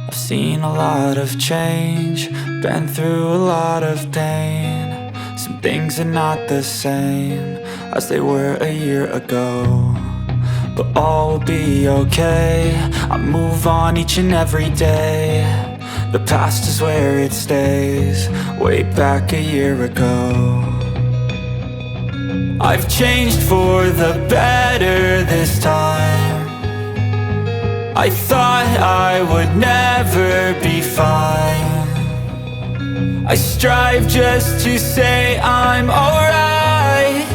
I've seen a lot of change, been through a lot of pain. Some things are not the same as they were a year ago, but all will be okay. I move on each and every day. The past is where it stays, way back a year ago. I've changed for the better this time. I thought I would never be fine. I strive just to say I'm alright,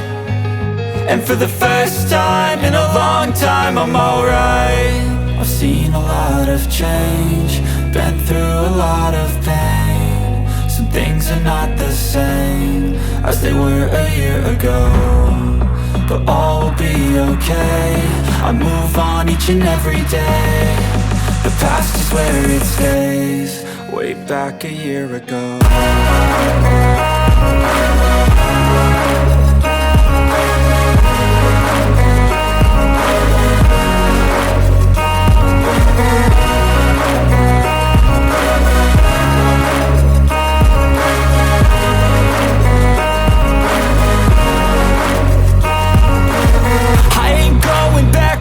and for the first time in a long time I'm alright. I've seen a lot of change, been through a lot of pain. Some things are not the same as they were a year ago, but all will be okay. I move on each and every day. The past is where it stays, way back a year ago.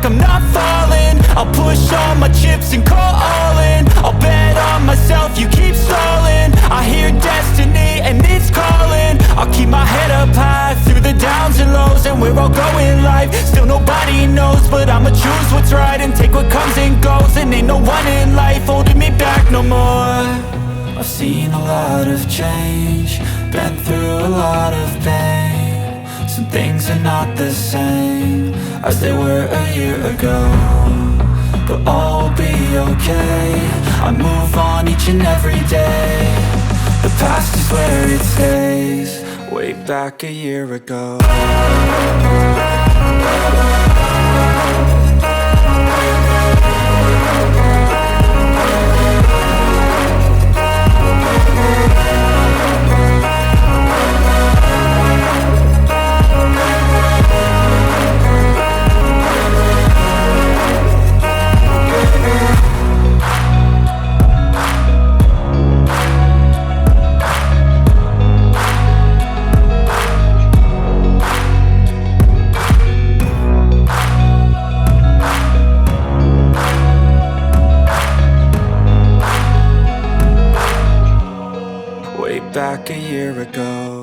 I'm not falling, I'll push all my chips and call all in. I'll bet on myself, you keep stalling. I hear destiny and it's calling. I'll keep my head up high through the downs and lows, and we're all going life. Still nobody knows, but I'ma choose what's right and take what comes and goes. And ain't no one in life holding me back no more. I've seen a lot of change, been through a lot of pain. Some things are not the same as they were a year ago, but all will be okay. I move on each and every day. The past is where it stays, way back a year ago. Back a year ago.